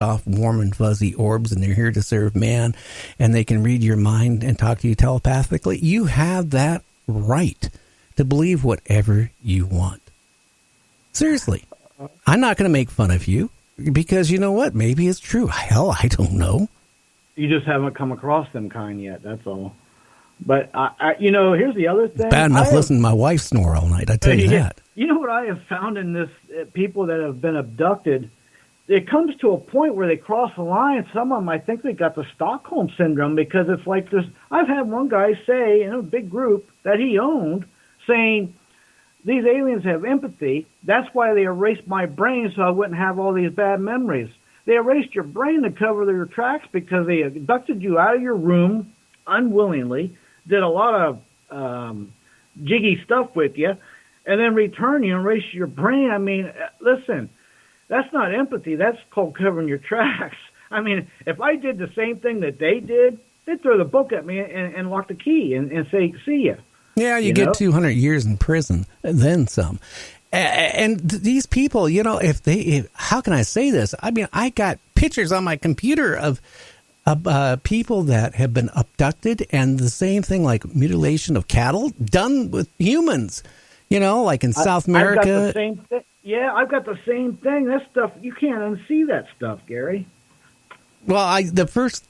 off warm and fuzzy orbs, and they're here to serve man, and they can read your mind and talk to you telepathically. You have that right to believe whatever you want. Seriously, I'm not going to make fun of you because you know what? Maybe it's true. Hell, I don't know. You just haven't come across them kind yet. That's all. But here's the other thing. Bad enough listening to my wife snore all night. I tell you that. You know what I have found in this? People that have been abducted. It comes to a point where they cross the line. Some of them, I think they got the Stockholm syndrome because it's like this. I've had one guy say in a big group that he owned, saying, these aliens have empathy. That's why they erased my brain so I wouldn't have all these bad memories. They erased your brain to cover their tracks because they abducted you out of your room unwillingly, did a lot of jiggy stuff with you, and then return you and erase your brain. I mean, listen. That's not empathy. That's called covering your tracks. I mean, if I did the same thing that they did, they'd throw the book at me and lock the key and say, see ya. Yeah, you get 200 years in prison, then some. And these people, how can I say this? I mean, I got pictures on my computer of people that have been abducted, and the same thing like mutilation of cattle done with humans, like in South America. I've got the same thing. Yeah, I've got the same thing. That stuff, you can't unsee that stuff, Gary. Well, the first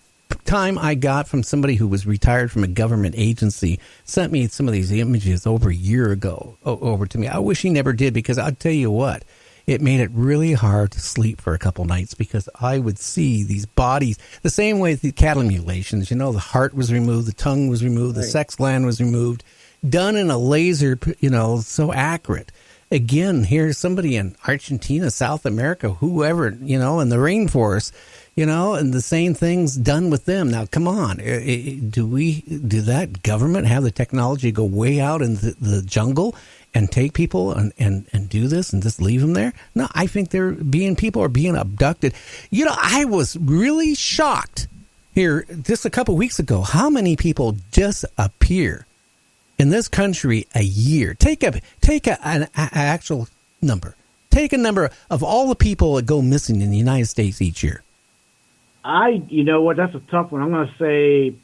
time I got from somebody who was retired from a government agency sent me some of these images over a year ago over to me. I wish he never did, because I'll tell you what, it made it really hard to sleep for a couple nights because I would see these bodies the same way as the cattle mutilations. The heart was removed, the tongue was removed, the sex gland was removed, done in a laser, so accurate. Again, here's somebody in Argentina, South America, whoever, in the rainforest, and the same thing's done with them. Now, come on. Do that government have the technology to go way out in the jungle and take people and do this and just leave them there? No, I think people are being abducted. I was really shocked here just a couple weeks ago how many people disappear in this country a year. Take an actual number. Take a number of all the people that go missing in the United States each year. You know what? That's a tough one. I'm going to say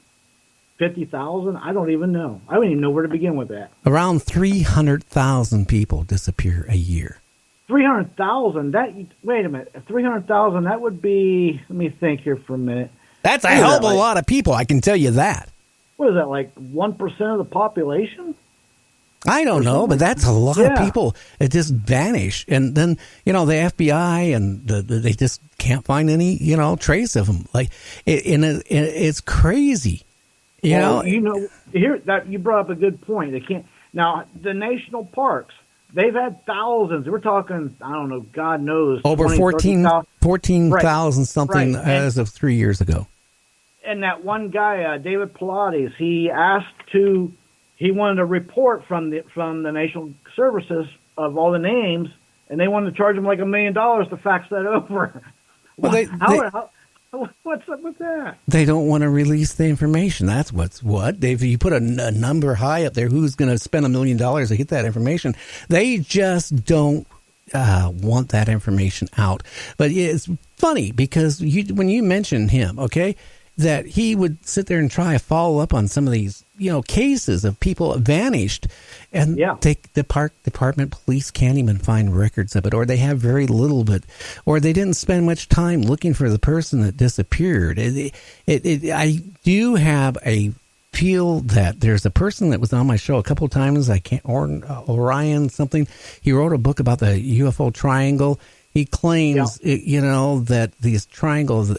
50,000. I don't even know. I don't even know where to begin with that. Around 300,000 people disappear a year. 300,000. Wait a minute. 300,000. That would be. Let me think here for a minute. That's a hell of a lot of people. I can tell you that. What is that, like 1% of the population? I don't know, but that's a lot of people that just vanish. And then, the FBI and they just can't find any, trace of them. Like, it's crazy. Here that you brought up a good point. They can't. Now, the national parks, they've had thousands. We're talking, I don't know, God knows. Over 14,000 something as of 3 years ago. And that one guy, David Pilates, he wanted a report from the national services of all the names, and they wanted to charge him like $1 million to fax that over. Well, what's up with that? They don't want to release the information. That's what. If you put a number high up there, who's going to spend $1 million to get that information? They just don't want that information out. But it's funny because when you mention him, okay, that he would sit there and try to follow up on some of these, cases of people vanished, and the park department, police can't even find records of it, or they have very little of it, or they didn't spend much time looking for the person that disappeared. I do have a feel that there's a person that was on my show a couple of times. Orion something. He wrote a book about the UFO triangle. He claims, that these triangles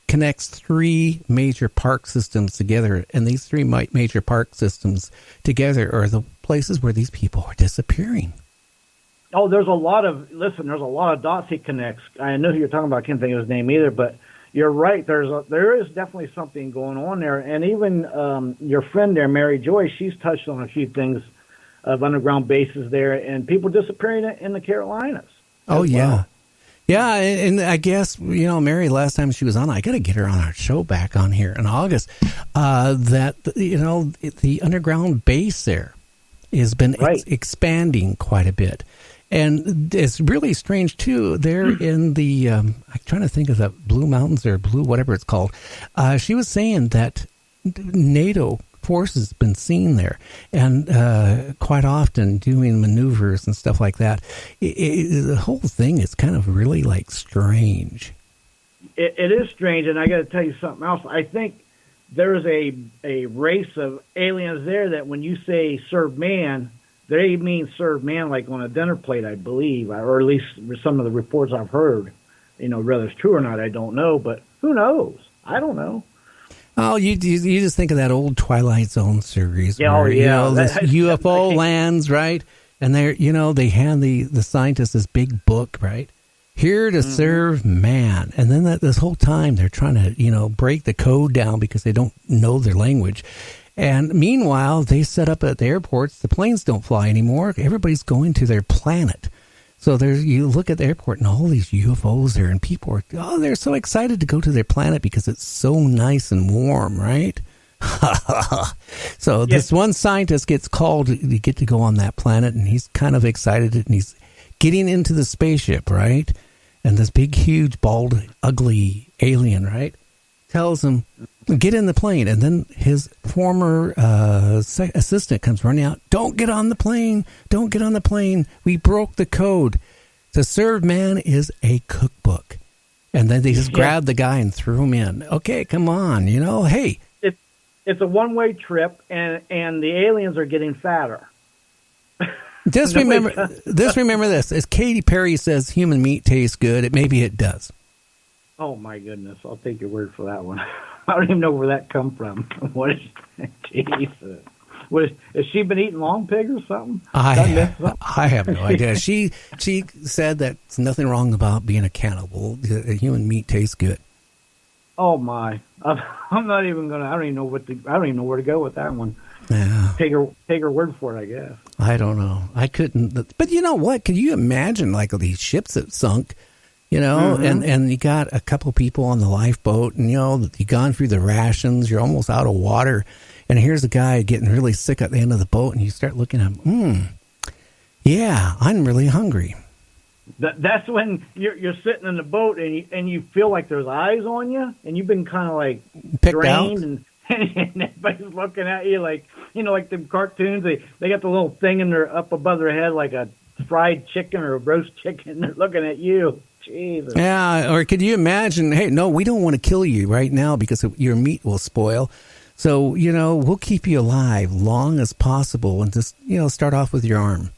connects three major park systems together, and these three major park systems together are the places where these people are disappearing. Oh, there's a lot of dots he connects. I know who you're talking about. I can't think of his name either, but you're right. There is definitely something going on there, and even your friend there, Mary Joyce, she's touched on a few things of underground bases there, and people disappearing in the Carolinas. Oh, yeah. Well. Yeah, and I guess, Mary, last time she was on, I got to get her on our show back on here in August, that, the underground base there has been expanding quite a bit. And it's really strange, too. They're in the, I'm trying to think of the Blue Mountains or Blue, whatever it's called. She was saying that NATO forces been seen there, and quite often doing maneuvers and stuff like that. The whole thing is kind of really like strange. It is strange, and I got to tell you something else. I think there's a race of aliens there that when you say serve man, they mean serve man like on a dinner plate, I believe, or at least some of the reports I've heard. Whether it's true or not, I don't know, but who knows? I don't know. Oh, you just think of that old Twilight Zone series. Yeah, where, this UFO lands, right? And they hand the scientists this big book, right? Here to serve man. And then this whole time they're trying to, break the code down because they don't know their language. And meanwhile, they set up at the airports, the planes don't fly anymore. Everybody's going to their planet. So you look at the airport and all these UFOs there, and people are, they're so excited to go to their planet because it's so nice and warm, right? So this one scientist gets called to get to go on that planet, and he's kind of excited, and he's getting into the spaceship, right? And this big, huge, bald, ugly alien, right, tells him, get in the plane. And then his former assistant comes running out. Don't get on the plane. Don't get on the plane. We broke the code. To serve man is a cookbook. And then they just grabbed the guy and threw him in. Okay, come on. Hey. It's a one-way trip, and the aliens are getting fatter. Just remember this. As Katy Perry says, human meat tastes good. Maybe it does. Oh, my goodness. I'll take your word for that one. I don't even know where that come from. What is Jesus? Has she been eating long pig or something? I have no idea. She said that there's nothing wrong about being a cannibal. Human meat tastes good. Oh, my. I'm not even going to, I don't even know where to go with that one. Yeah. Take her word for it, I guess. I don't know. I couldn't. But you know what? Can you imagine like these ships that sunk? And you got a couple people on the lifeboat, and you've gone through the rations. You're almost out of water, and here's a guy getting really sick at the end of the boat, and you start looking at him. Yeah, I'm really hungry. That's when you're sitting in the boat and you feel like there's eyes on you, and you've been kind of like picked drained out. and everybody's looking at you like like the cartoons. They got the little thing in their up above their head like a fried chicken or a roast chicken. They're looking at you. Jesus. Yeah, or could you imagine? Hey, no, we don't want to kill you right now because your meat will spoil. So we'll keep you alive long as possible, and just start off with your arm.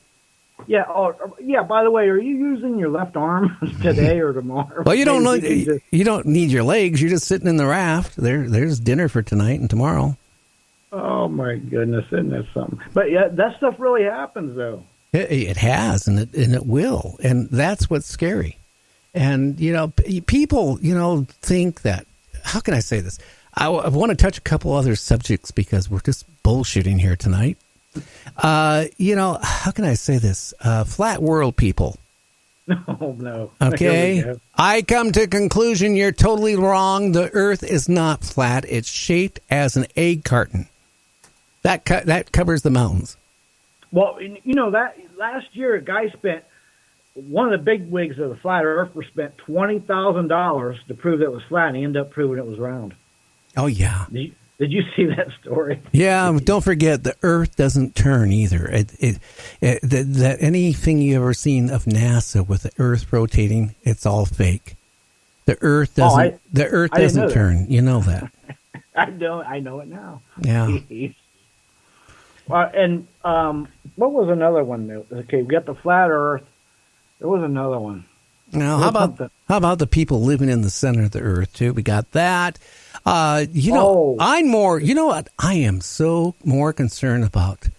Yeah. Oh, yeah. By the way, are you using your left arm today or tomorrow? Well, you don't need your legs. You're just sitting in the raft. There's dinner for tonight and tomorrow. Oh my goodness, isn't that something? But yeah, that stuff really happens though. It has, and it will, and that's what's scary. And people think that. How can I say this? I want to touch a couple other subjects because we're just bullshitting here tonight. How can I say this? Flat world people. Oh, no. Okay. I come to conclusion you're totally wrong. The earth is not flat. It's shaped as an egg carton. That covers the mountains. Well, that last year a guy spent, one of the big wigs of the flat earthers spent $20,000 to prove that it was flat, and he ended up proving it was round. Oh, yeah. Did you see that story? Yeah, don't forget the Earth doesn't turn either. That anything you ever seen of NASA with the Earth rotating, it's all fake. The Earth doesn't. The Earth doesn't turn. You know that. I know it now. Yeah. And what was another one? Okay, we got the flat Earth. There was another one. Now, how about the people living in the center of the Earth too? We got that. I'm more. You know what? I am so more concerned about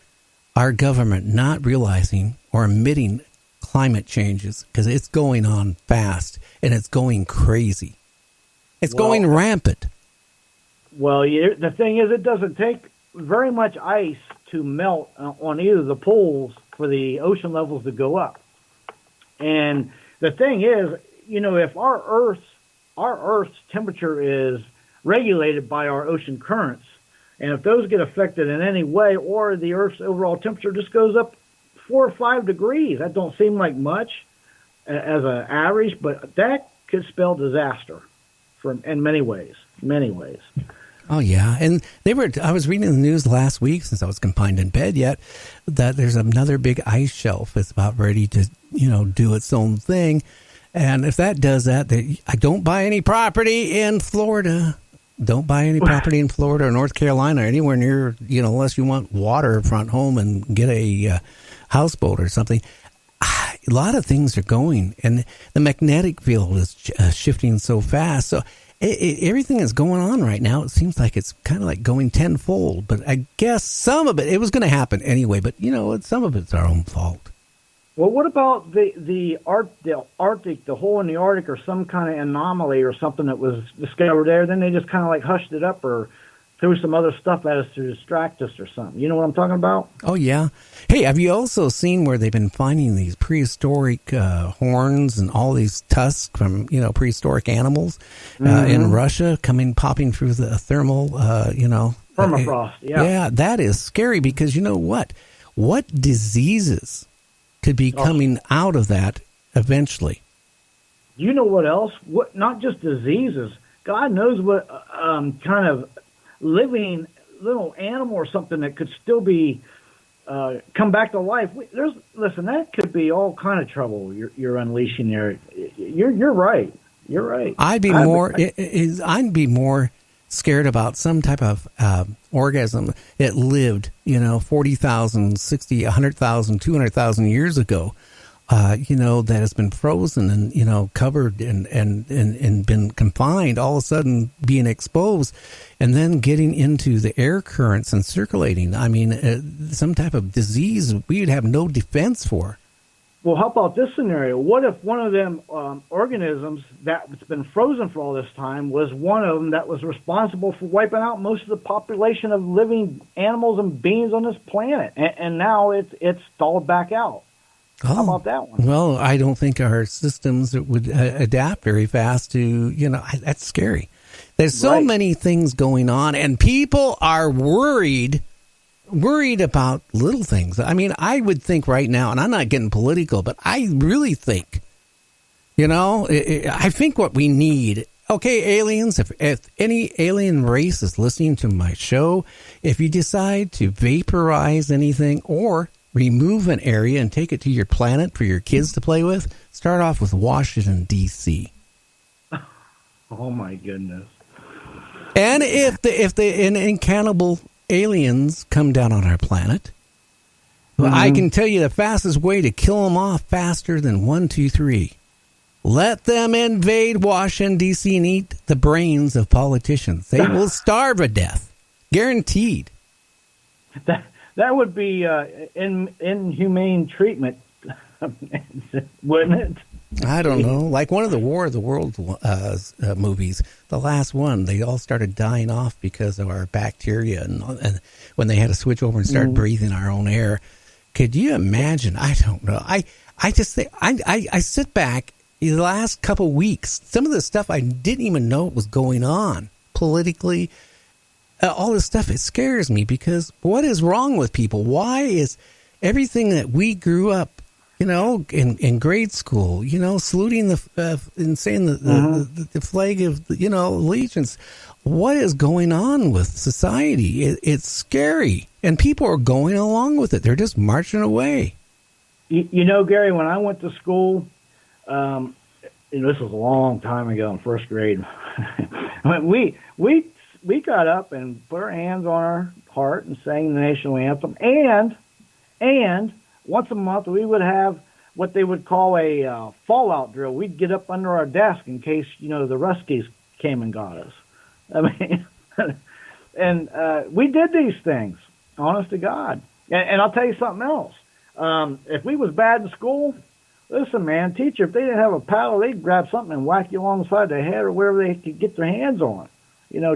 our government not realizing or admitting climate changes because it's going on fast and it's going crazy. It's going rampant. Well, the thing is, it doesn't take very much ice to melt on either of the poles for the ocean levels to go up. And the thing is, if our Earth's temperature is regulated by our ocean currents, and if those get affected in any way, or the Earth's overall temperature just goes up 4 or 5 degrees. That don't seem like much as an average, but that could spell disaster in many ways. Many ways. Oh, yeah. And I was reading in the news last week, since I was confined in bed yet, that there's another big ice shelf that's about ready to, do its own thing. And if that does that, I don't buy any property in Florida. Don't buy any property in Florida or North Carolina or anywhere near, unless you want water front home and get a houseboat or something. A lot of things are going, and the magnetic field is shifting so fast. So everything is going on right now. It seems like it's kind of like going tenfold. But I guess some of it was going to happen anyway. But, some of it's our own fault. Well, what about the Arctic, the hole in the Arctic, or some kind of anomaly or something that was discovered there? Then they just kind of like hushed it up or threw some other stuff at us to distract us or something. You know what I'm talking about? Oh, yeah. Hey, have you also seen where they've been finding these prehistoric horns and all these tusks from, prehistoric animals in Russia popping through the thermal, permafrost, yeah. Yeah, that is scary because you know what? What diseases could be coming out of that eventually? You know what else? Not just diseases. God knows what kind of living little animal or something that could still be come back to life. Listen, that could be all kind of trouble you're unleashing there. You're right. You're right. I'd be more scared about some type of organism that lived, 40,000, 60, 100,000, 200,000 years ago, that has been frozen and, covered and been confined, all of a sudden being exposed and then getting into the air currents and circulating. I mean, some type of disease we'd have no defense for. Well, how about this scenario? What if one of them organisms that's been frozen for all this time was one of them that was responsible for wiping out most of the population of living animals and beings on this planet, and now it's stalled back out? Oh, how about that one? Well, I don't think our systems would adapt very fast to, that's scary. There's so many things going on, and people are worried about little things. I mean, I would think right now, and I'm not getting political, but I really think, I think what we need, okay, aliens, if any alien race is listening to my show, if you decide to vaporize anything or remove an area and take it to your planet for your kids to play with, start off with Washington, D.C. Oh, my goodness. And if the cannibal aliens come down on our planet, I can tell you the fastest way to kill them off faster than 1, 2, 3. Let them invade Washington, D.C. and eat the brains of politicians. They will starve to death. Guaranteed. That would be inhumane treatment, wouldn't it? I don't know. Like one of the War of the Worlds movies, the last one, they all started dying off because of our bacteria, and when they had to switch over and start breathing our own air. Could you imagine? I don't know. I just think I sit back the last couple weeks. Some of the stuff I didn't even know was going on politically. All this stuff, it scares me because what is wrong with people? Why is everything that we grew up, in grade school, saluting and saying the flag of, allegiance? What is going on with society? It's scary, and people are going along with it. They're just marching away. Gary, when I went to school, this was a long time ago in first grade. We got up and put our hands on our heart and sang the national anthem. And once a month we would have what they would call a fallout drill. We'd get up under our desk in case, the Ruskies came and got us. I mean, and we did these things, honest to God. And I'll tell you something else. If we was bad in school, listen, man, teacher, if they didn't have a paddle, they'd grab something and whack you alongside the head or wherever they could get their hands on.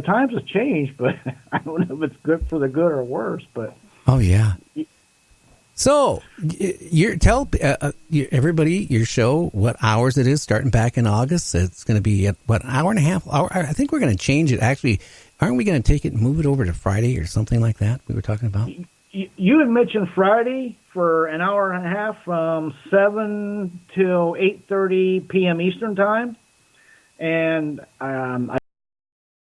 Times have changed, but I don't know if it's good for the good or worse. But oh yeah. So tell everybody your show what hours it is starting back in August. It's going to be at what, hour and a half. I think we're going to change it. Actually, aren't we going to take it and move it over to Friday or something like that? We were talking about. You had mentioned Friday for an hour and a half from 7 till 8:30 p.m. Eastern time, and I